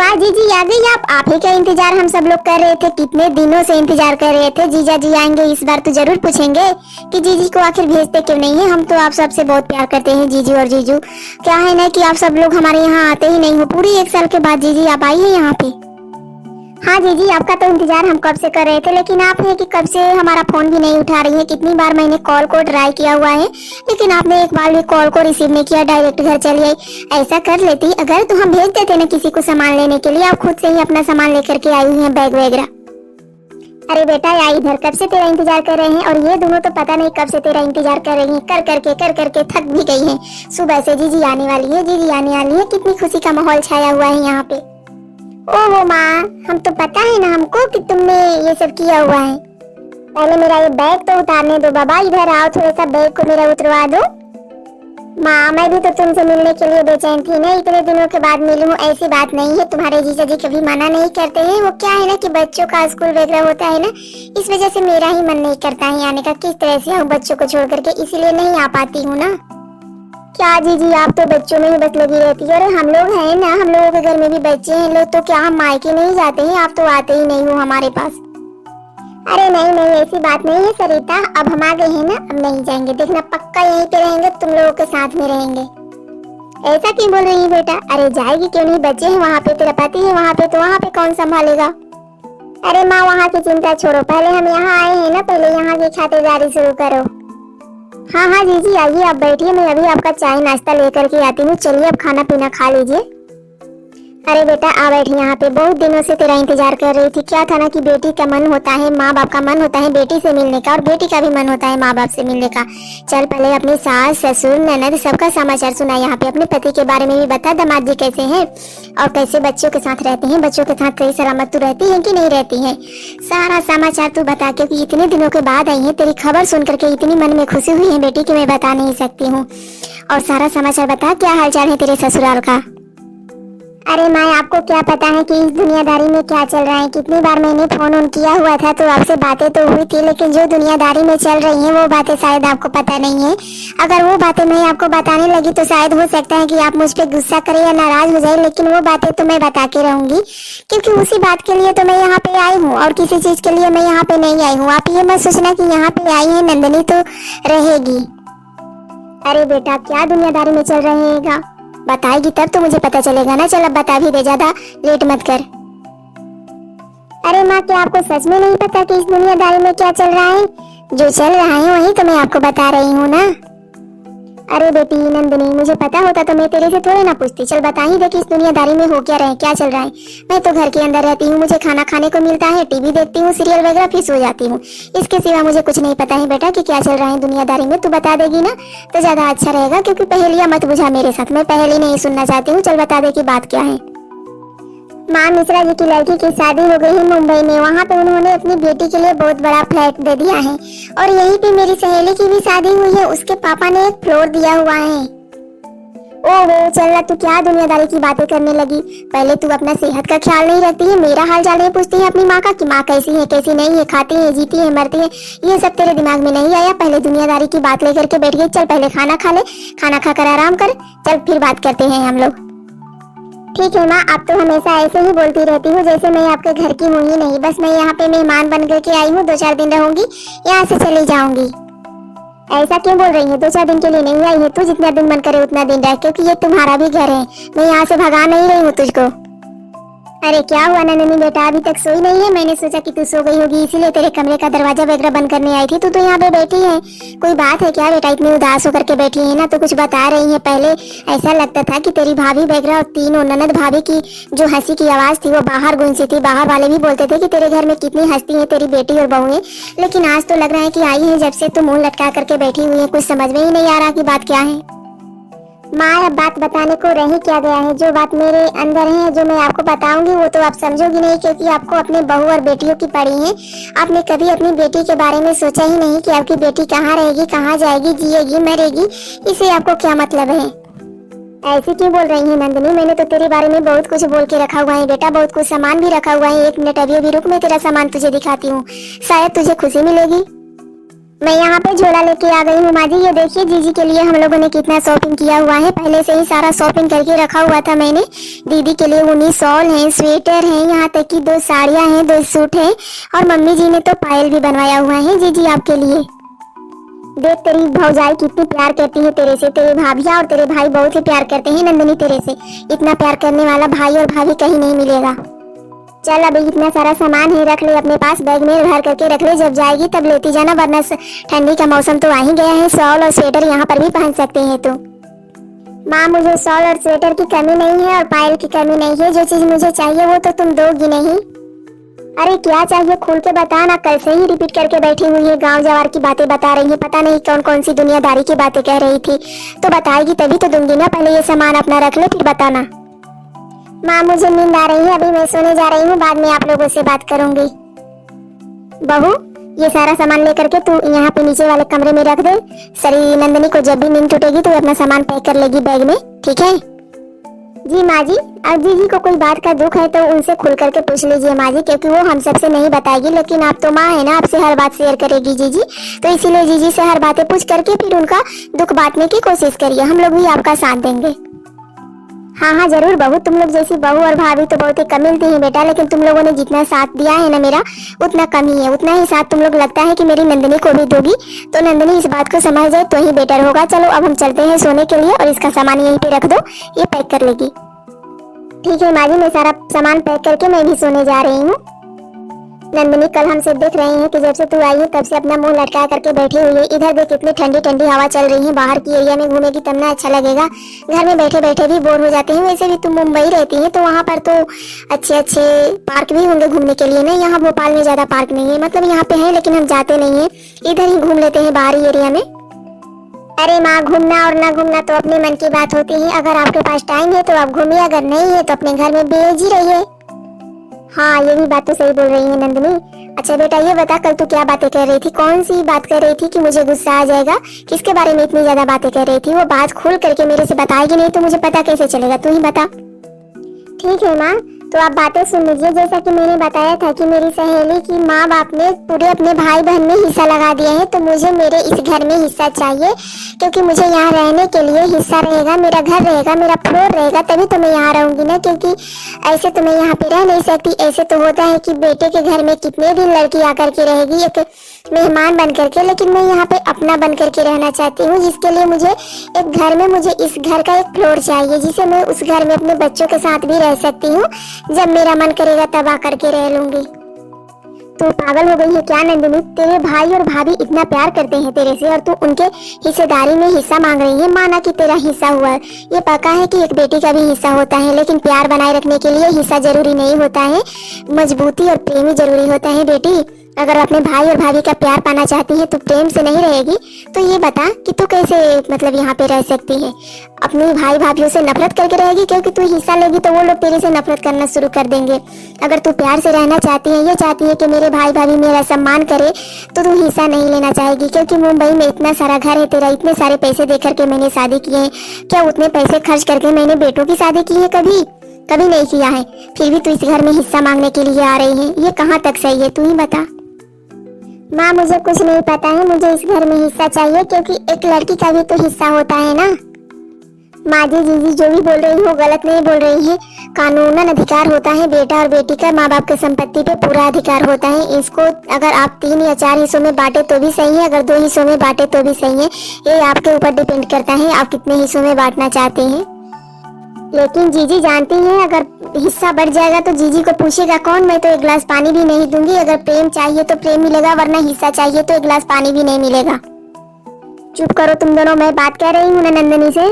क्या जीजी आ गई आप ही का इंतजार हम सब लोग कर रहे थे, कितने दिनों से इंतजार कर रहे थे। जीजा जी आएंगे इस बार तो जरूर पूछेंगे कि जीजी को आखिर भेजते क्यों नहीं है। हम तो आप सबसे बहुत प्यार करते हैं जीजी और जीजू। क्या है ना कि आप सब लोग हमारे यहाँ आते ही नहीं हो। पूरी 1 साल के बाद जीजी आप आई है यहाँ पे। हाँ जीजी आपका तो इंतजार हम कब से कर रहे थे, लेकिन आप है कि कब से हमारा फोन भी नहीं उठा रही है। कितनी बार मैंने कॉल को ट्राई किया हुआ है, लेकिन आपने एक बार भी कॉल को रिसीव नहीं किया, डायरेक्ट घर चली आई। ऐसा कर लेती अगर तो हम भेज देते ना किसी को सामान लेने के लिए। आप खुद से ही अपना सामान लेकर के आई हुई है, बैग वगैरह। अरे बेटा या इधर कब से तेरा इंतजार कर रहे हैं, और ये दोनों तो पता नहीं कब से तेरा इंतजार कर रही हैं। कर करके थक भी गई हैं। सुबह से जीजी आने वाली है, जीजी आने वाली है, कितनी खुशी का माहौल छाया हुआ है यहाँ पे। ओहो माँ, हम तो पता है ना हमको कि तुमने ये सब किया हुआ है। पहले मेरा ये बैग तो उतारने दो बाबा, इधर आओ, थोड़ा सा बैग को मेरा उतरवा दो। माँ मैं भी तो तुमसे मिलने के लिए बेचैन थी ना, इतने दिनों के बाद मिली हूँ। ऐसी बात नहीं है, तुम्हारे जीजा जी कभी मना नहीं करते हैं। वो क्या है ना कि बच्चों का स्कूल वगैरह होता है ना, इस वजह से मेरा ही मन नहीं करता है आने का। किस तरह से आऊँ बच्चों को छोड़ करके, इसीलिए नहीं आ पाती हूँ ना। क्या जीजी आप तो बच्चों में ही बस लगी रहती है। और हम लोग हैं ना, हम लोगों के घर में भी बच्चे हैं लोग, तो क्या हम मायके नहीं जाते हैं? आप तो आते ही नहीं हो हमारे पास। अरे नहीं नहीं ऐसी बात नहीं है सरिता, अब हम आ गए हैं ना, अब नहीं जाएंगे। देखना पक्का यहीं पे रहेंगे, तुम लोगों के साथ में रहेंगे। ऐसा क्यों बोल रही है बेटा? अरे जाएगी क्यों नहीं, बच्चे हैं वहाँ पे, तेरा पति है वहाँ पे, तो वहाँ पे कौन संभालेगा? अरे माँ वहाँ की चिंता छोड़ो, पहले हम यहाँ आए हैं ना, पहले यहाँ की खातिरदारी शुरू करो। हाँ हाँ जीजी आइए, आप बैठिए, मैं अभी आपका चाय नाश्ता लेकर के आती हूँ। चलिए अब खाना पीना खा लीजिए। अरे बेटा आ बैठी यहाँ पे, बहुत दिनों से तेरा इंतजार कर रही थी। क्या था ना कि बेटी का मन होता है, माँ बाप का मन होता है बेटी से मिलने का, और बेटी का भी मन होता है माँ बाप से मिलने का। चल पहले अपने सास ससुर ननद सबका समाचार सुना, यहाँ पे अपने पति के बारे में भी बता, दामाद जी कैसे हैं और कैसे बच्चों के साथ रहते हैं, बच्चों के साथ सही सलामत तू रहती है कि नहीं रहती है, सारा समाचार तू बता। क्योंकि इतने दिनों के बाद आई है, तेरी खबर सुन करके इतनी मन में खुशी हुई है बेटी की, मैं बता नहीं सकती हूँ। और सारा समाचार बता, क्या हालचाल है तेरे ससुराल का? अरे माँ आपको क्या पता है कि इस दुनियादारी में क्या चल रहा है। कितनी बार मैंने फोन ऑन किया हुआ था तो आपसे बातें तो हुई थी, लेकिन जो दुनियादारी में चल रही है वो बातें शायद आपको पता नहीं है। अगर वो बातें मैं आपको बताने लगी तो शायद हो सकता है कि आप मुझ पर गुस्सा करें या नाराज हो जाए, लेकिन वो बातें तो मैं बता के रहूंगी, क्योंकि उसी बात के लिए तो मैं यहाँ पे आई हूँ, और किसी चीज के लिए मैं यहाँ पे नहीं आई हूँ। आप ये मत सोचना कि यहाँ पे आई है नंदनी तो रहेगी। अरे बेटा क्या दुनियादारी में चल रहेगा, बताएगी तब तो मुझे पता चलेगा ना। चल अब बता भी दे, ज्यादा लेट मत कर। अरे माँ क्या आपको सच में नहीं पता कि इस दुनियादारी में क्या चल रहा है? जो चल रहा है वही तो मैं आपको बता रही हूँ ना। अरे बेटी नंदिनी, मुझे पता होता तो मैं तेरे से थोड़े ना पूछती। चल बता ही दे कि इस दुनियादारी में हो क्या रहे, क्या चल रहा है। मैं तो घर के अंदर रहती हूँ, मुझे खाना खाने को मिलता है, टीवी देखती हूँ, सीरियल वगैरह, फिर सो जाती हूँ। इसके सिवा मुझे कुछ नहीं पता है बेटा कि क्या चल रहा है दुनियादारी में। तू बता देगी ना तो ज्यादा अच्छा रहेगा, क्योंकि पहेलियां मत बुझा मेरे साथ, मैं पहेली नहीं सुनना चाहती हूँ। चल बता दे की बात क्या है। माँ मिश्रा जी की लड़की की शादी हो गई है मुंबई में, वहाँ पे उन्होंने अपनी बेटी के लिए बहुत बड़ा फ्लैट दे दिया है, और यहीं पे मेरी सहेली की भी शादी हुई है, उसके पापा ने एक फ्लोर दिया हुआ है। ओहो चल तू क्या दुनियादारी की बातें करने लगी। पहले तू अपना सेहत का ख्याल नहीं रखती है, मेरा हाल चाल नहीं पूछती है अपनी माँ का कि माँ कैसी है कैसी नहीं है, खाती है जीती है मरती है, ये सब तेरे दिमाग में नहीं आया। पहले दुनियादारी की बात लेकर के बैठ गई। चल पहले खाना खा ले, खाना खाकर आराम कर, चल फिर बात करते हैं हम लोग। ठीक है माँ, आप तो हमेशा ऐसे ही बोलती रहती हूँ जैसे मैं आपके घर की हूँ ही नहीं। बस मैं यहाँ पे मेहमान बन करके आई हूँ, 2-4 दिन रहूंगी, यहाँ से चली जाऊंगी। ऐसा क्यों बोल रही है? 2-4 दिन के लिए नहीं आई है तू, जितना दिन मन करे उतना दिन रह, क्योंकि ये तुम्हारा भी घर है, मैं यहाँ से भगा नहीं रही हूँ तुझको। अरे क्या हुआ नंदिनी बेटा, अभी तक सोई नहीं है? मैंने सोचा कि तू सो गई होगी, इसीलिए तेरे कमरे का दरवाजा वगैरह बंद करने आई थी। तू तो यहाँ पे बैठी है, कोई बात है क्या बेटा? इतनी उदास होकर के बैठी है ना, तो कुछ बता रही है। पहले ऐसा लगता था कि तेरी भाभी वगैरह और तीनों ननद भाभी की जो हंसी की आवाज थी वो बाहर गूंजती थी, बाहर वाले भी बोलते थे कि तेरे घर में कितनी हंसती है तेरी बेटी और बहुएं। लेकिन आज तो लग रहा है कि आई है जब से तो मुंह लटका करके बैठी हुई है, कुछ समझ में ही नहीं आ रहा कि बात क्या है। माँ अब बात बताने को रह ही क्या गया है, जो बात मेरे अंदर है जो मैं आपको बताऊंगी वो तो आप समझोगी नहीं, क्योंकि आपको अपने बहू और बेटियों की पड़ी है। आपने कभी अपनी बेटी के बारे में सोचा ही नहीं कि आपकी बेटी कहाँ रहेगी, कहाँ जाएगी, जिएगी मरेगी, इसे आपको क्या मतलब है? ऐसी क्यों बोल रही है नंदिनी? मैंने तो तेरे बारे में बहुत कुछ बोल के रखा हुआ है बेटा, बहुत कुछ सामान भी रखा हुआ है। 1 मिनट अभी अभी रुक, मैं तेरा सामान तुझे दिखाती हूँ, शायद तुझे खुशी मिलेगी। मैं यहाँ पे झोला लेके आ गई हूँ माँ जी। ये देखिए जीजी के लिए हम लोगों ने कितना शॉपिंग किया हुआ है। पहले से ही सारा शॉपिंग करके रखा हुआ था मैंने। दीदी के लिए ऊनी शॉल है, स्वेटर है, यहाँ तक कि 2 साड़ियाँ हैं, 2 सूट है, और मम्मी जी ने तो पायल भी बनवाया हुआ है जीजी आपके लिए। देख तेरी भौजाई कितनी प्यार करती है तेरे से। तेरे भाभिया और तेरे भाई बहुत ही प्यार करते हैं नंदनी तेरे से। इतना प्यार करने वाला भाई और भाभी कहीं नहीं मिलेगा। चल अभी इतना सारा सामान है, रख ले अपने पास, बैग में भर करके रख ले। जब जाएगी तब लेती जाना, वरना ठंडी का मौसम तो आ ही गया है। शॉल और स्वेटर यहाँ पर भी पहन सकते हैं तो। माँ मुझे शॉल और स्वेटर की कमी नहीं है और पायल की कमी नहीं है। जो चीज मुझे चाहिए वो तो तुम दोगी नहीं। अरे क्या चाहिए खुल के बता ना। कल से ही रिपीट करके बैठी हुई है, गांव जवार की बातें बता रही है, पता नहीं कौन कौन सी दुनियादारी की बातें कह रही थी। तो बताएगी तभी तो दूंगी ना। पहले ये सामान अपना रख ले फिर बताना। माँ मुझे नींद आ रही है, अभी मैं सोने जा रही हूँ, बाद में आप लोगों से बात करूंगी। बहू ये सारा सामान लेकर के तू यहाँ पे नीचे वाले कमरे में रख दे। सरी नंदनी को जब भी नींद टूटेगी तो अपना सामान पैक कर लेगी बैग में, ठीक है? जी माँ जी। अब जीजी को कोई बात का दुख है तो उनसे खुल करके पूछ लीजिए माँ जी, क्योंकि वो हम सबसे नहीं बताएगी, लेकिन आप तो माँ है ना, आपसे हर बात शेयर करेगी जीजी। तो इसीलिए जीजी से हर बातें पूछ करके फिर उनका दुख बांटने की कोशिश करिए। हम लोग भी आपका साथ देंगे। हाँ हाँ जरूर बहू, तुम लोग जैसी बहू और भाभी तो बहुत ही कम मिलती है बेटा, लेकिन तुम लोगों ने जितना साथ दिया है ना मेरा, उतना कम ही है। उतना ही साथ तुम लोग लगता है कि मेरी नंदनी को भी दोगी, तो नंदनी इस बात को समझ जाए तो ही बेटर होगा। चलो अब हम चलते हैं सोने के लिए, और इसका सामान यहीं पे रख दो, ये पैक कर लेगी। ठीक है माँ जी, मैं सारा सामान पैक करके मैं भी सोने जा रही हूँ। नंदनी कल हमसे देख रही है कि जब से तू आई है तब से अपना मुंह लटका करके बैठी हुई है। इधर देख कितनी ठंडी ठंडी हवा चल रही है, बाहर की एरिया में घूमेगी तब ना अच्छा लगेगा। घर में बैठे बैठे भी बोर हो जाते हैं। वैसे भी तुम मुंबई रहती है तो वहाँ पर तो अच्छे अच्छे पार्क भी होंगे घूमने के लिए ना। यहाँ भोपाल में ज्यादा पार्क नहीं है, मतलब यहाँ पे है लेकिन हम जाते नहीं है, इधर ही घूम लेते हैं बाहरी एरिया में। अरे माँ घूमना और ना घूमना तो अपने मन की बात होती है। अगर आपके पास टाइम है तो आप घूमिए, अगर नहीं है तो अपने घर में बेजी रहिए। हाँ ये भी बात तो सही बोल रही है नंदनी। अच्छा बेटा ये बता, कल तू क्या बातें कर रही थी? कौन सी बात कर रही थी कि मुझे गुस्सा आ जाएगा? किसके बारे में इतनी ज्यादा बातें कर रही थी? वो बात खुल करके मेरे से बताएगी नहीं तो मुझे पता कैसे चलेगा? तू ही बता। ठीक है माँ, तो आप बातें सुन लीजिए। जैसा कि मैंने बताया था कि मेरी सहेली की माँ बाप ने पूरे अपने भाई बहन में हिस्सा लगा दिया है, तो मुझे मेरे इस घर में हिस्सा चाहिए, क्योंकि मुझे यहाँ रहने के लिए हिस्सा रहेगा, मेरा घर रहेगा, मेरा फ्लोर रहेगा, तभी तो मैं यहाँ रहूंगी ना। क्योंकि ऐसे तो मैं यहाँ पे रह नहीं सकती। ऐसे तो होता है कि बेटे के घर में कितने दिन लड़की आकर के रहेगी एक मेहमान बन करके, लेकिन मैं यहाँ पे अपना बन करके रहना चाहती हूँ, जिसके लिए मुझे एक घर में मुझे इस घर का एक फ्लोर चाहिए, जिसे मैं उस घर में अपने बच्चों के साथ भी रह सकती हूँ। जब मेरा मन करेगा तब आकर के रह लूंगी। तो पागल हो गई है क्या नंदिनी? तेरे भाई और भाभी इतना प्यार करते हैं तेरे से और तू उनके हिस्सेदारी में हिस्सा मांग रही है। माना कि तेरा हिस्सा हुआ, ये पक्का है कि एक बेटी का भी हिस्सा होता है, लेकिन प्यार बनाए रखने के लिए हिस्सा जरूरी नहीं होता है, मजबूती और प्रेम ही जरूरी होता है बेटी। अगर अपने भाई और भाभी का प्यार पाना चाहती है तो प्रेम से नहीं रहेगी, तो ये बता कि तू कैसे मतलब यहाँ पे रह सकती है? अपने भाई भाभीयों से नफरत करके रहेगी? क्योंकि तू हिस्सा लेगी तो वो लोग तेरे से नफरत करना शुरू कर देंगे। अगर तू प्यार से रहना चाहती है, ये चाहती है कि मेरे भाई भाभी मेरा सम्मान करे, तो तू हिस्सा नहीं लेना चाहेगी। क्योंकि मुंबई में इतना सारा घर है तेरा, इतने सारे पैसे दे करके मैंने शादी की है। क्या उतने पैसे खर्च करके मैंने बेटों की शादी की है? कभी कभी नहीं किया है। फिर भी तू इस घर में हिस्सा मांगने के लिए आ रही है, ये कहाँ तक सही है? तू ही बता। माँ मुझे कुछ नहीं पता है, मुझे इस घर में हिस्सा चाहिए, क्योंकि एक लड़की का भी तो हिस्सा होता है ना। माँ जी जीजी जो भी बोल रही हो गलत नहीं बोल रही है। कानूनन अधिकार होता है बेटा और बेटी का, माँ बाप की संपत्ति पे पूरा अधिकार होता है। इसको अगर आप 3 या 4 हिस्सों में बांटे तो भी सही है, अगर 2 हिस्सों में बांटे तो भी सही है। ये आपके ऊपर डिपेंड करता है आप कितने हिस्सों में बांटना चाहते हैं। लेकिन जीजी जानती हैं अगर हिस्सा बढ़ जाएगा तो जीजी को पूछेगा कौन? मैं तो एक गिलास पानी भी नहीं दूंगी। अगर प्रेम चाहिए तो प्रेम मिलेगा, वरना हिस्सा चाहिए तो एक गिलास पानी भी नहीं मिलेगा। चुप करो तुम दोनों, मैं बात कर रही हूँ ना नंदनी से।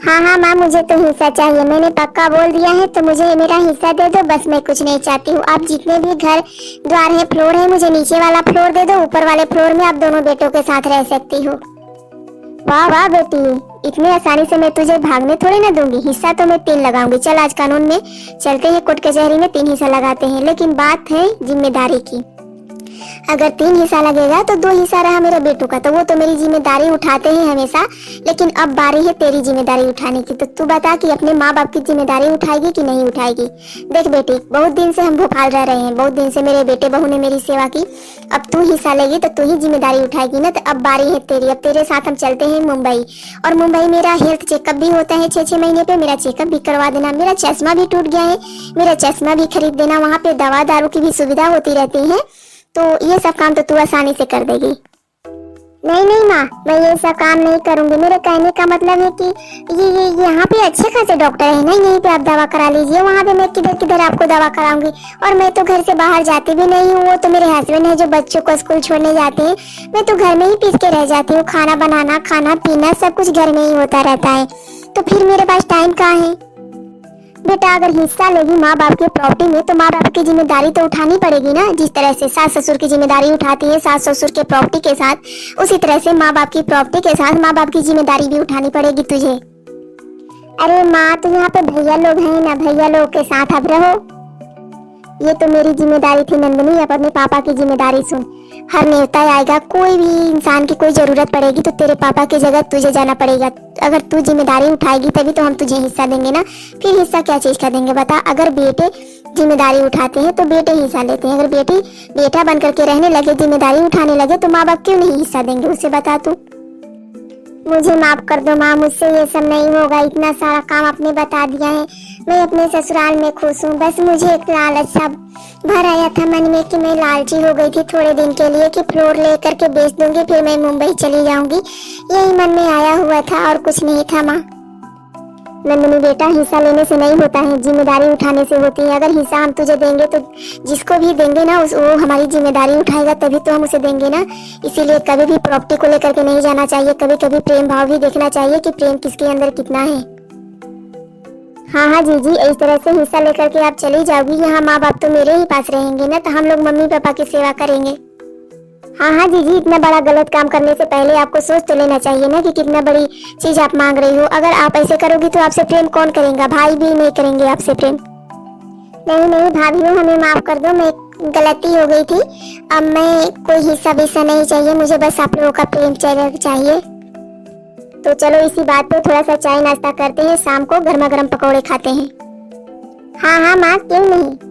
हाँ हाँ माँ मुझे तो हिस्सा चाहिए, मैंने पक्का बोल दिया है, तो मुझे मेरा हिस्सा दे दो बस। मैं कुछ नहीं चाहती हूँ। आप जितने भी घर द्वार है, फ्लोर है, मुझे नीचे वाला फ्लोर दे दो। ऊपर वाले फ्लोर में आप दोनों बेटों के साथ रह सकती हो। वाह वाह बेटी, इतनी आसानी से मैं तुझे भागने थोड़ी ना दूंगी। हिस्सा तो मैं 3 लगाऊंगी। चल आज कानून में चलते हैं, कोर्ट कचहरी में 3 हिस्सा लगाते हैं। लेकिन बात है जिम्मेदारी की। अगर 3 हिस्सा लगेगा तो 2 हिस्सा रहा मेरे बेटों का, तो वो तो मेरी जिम्मेदारी उठाते हैं हमेशा, लेकिन अब बारी है तेरी जिम्मेदारी उठाने की। तो तू बता कि अपने माँ बाप की जिम्मेदारी उठाएगी कि नहीं उठाएगी। देख बेटी, बहुत दिन से हम भोपाल रह रहे हैं, बहुत दिन से मेरे बेटे बहू ने मेरी सेवा की, अब तू हिस्सा लेगी तो तू ही जिम्मेदारी उठाएगी ना। तो अब बारी है तेरी, अब तेरे साथ हम चलते हैं मुंबई, और मुंबई मेरा हेल्थ चेकअप भी होता है 6-6 महीने पे, मेरा चेकअप भी करवा देना। मेरा चश्मा भी टूट गया है, मेरा चश्मा भी खरीद देना, वहाँ पे दवा दारू की भी सुविधा होती रहती है, तो ये सब काम तो तू आसानी से कर देगी। नहीं नहीं माँ, मैं ये सब काम नहीं करूंगी। मेरे कहने का मतलब है कि ये यहाँ पे अच्छे खासे डॉक्टर है ना, यहीं पे आप दवा करा लीजिए, वहाँ पे मैं किधर किधर आपको दवा कराऊंगी। और मैं तो घर से बाहर जाती भी नहीं हूँ, वो तो मेरे हस्बैंड है जो बच्चों को स्कूल छोड़ने जाते हैं, मैं तो घर में ही पीस के रह जाती हूँ। खाना बनाना, खाना पीना सब कुछ घर में ही होता रहता है, तो फिर मेरे पास टाइम कहाँ है। बेटा, अगर हिस्सा लेगी माँ बाप की प्रॉपर्टी में तो माँ बाप की जिम्मेदारी तो उठानी पड़ेगी ना। जिस तरह से सास ससुर की जिम्मेदारी उठाती है सास ससुर के प्रॉपर्टी के साथ, उसी तरह से माँ बाप की प्रॉपर्टी के साथ माँ बाप की जिम्मेदारी भी उठानी पड़ेगी तुझे। अरे माँ, तो यहाँ पे भैया लोग हैं ना, भैया लोग के साथ अब रहो। ये तो मेरी जिम्मेदारी थी नंदनी, अब अपने पापा की जिम्मेदारी सुन। हर न्योता आएगा, कोई भी इंसान की कोई जरूरत पड़ेगी तो तेरे पापा की जगह तुझे जाना पड़ेगा। अगर तू जिम्मेदारी उठाएगी तभी तो हम तुझे हिस्सा देंगे ना, फिर हिस्सा क्या चीज का देंगे बता। अगर बेटे जिम्मेदारी उठाते हैं तो बेटे हिस्सा लेते हैं, अगर बेटी बेटा बन करके रहने लगे, जिम्मेदारी उठाने लगे, तो माँ बाप क्यों नहीं हिस्सा देंगे, उसे बता तू। मुझे माफ कर दो माँ, मुझसे ये सब नहीं होगा, इतना सारा काम आपने बता दिया है। मैं अपने ससुराल में खुश हूँ, बस मुझे एक लालच सा भर आया था मन में कि मैं लालची हो गई थी थोड़े दिन के लिए कि फ्लोर लेकर के बेच दूंगी, फिर मैं मुंबई चली जाऊंगी, यही मन में आया हुआ था और कुछ नहीं था माँ। नंदनी बेटा, हिस्सा लेने से नहीं होता है, जिम्मेदारी उठाने से होती है। अगर हिस्सा हम तुझे देंगे तो जिसको भी देंगे ना वो हमारी जिम्मेदारी उठाएगा, तभी तो हम उसे देंगे ना। इसीलिए कभी भी प्रॉपर्टी को लेकर के नहीं जाना चाहिए, कभी कभी प्रेम भाव भी देखना चाहिए कि प्रेम किसके अंदर कितना है। हाँ हाँ जीजी, इस तरह से हिस्सा लेकर के आप चली जाओगी, यहाँ माँ बाप तो मेरे ही पास रहेंगे ना, तो हम लोग मम्मी पापा की सेवा करेंगे। हाँ हाँ जीजी, इतना बड़ा गलत काम करने से पहले आपको सोच तो लेना चाहिए ना कि कितना बड़ी चीज आप मांग रही हो। अगर आप ऐसे करोगी तो आपसे प्रेम कौन करेगा, भाई भी नहीं करेंगे आपसे प्रेम। नहीं नहीं भाभी, हमें माफ कर दो, मैं गलती हो गई थी, अब मैं कोई हिस्सा विस्सा नहीं चाहिए, मुझे बस आप लोगों का प्रेम चाहिए। तो चलो इसी बात पे थोड़ा सा चाय नाश्ता करते हैं, शाम को गर्मा गर्म पकौड़े खाते हैं। हाँ हाँ माँ, क्यों नहीं।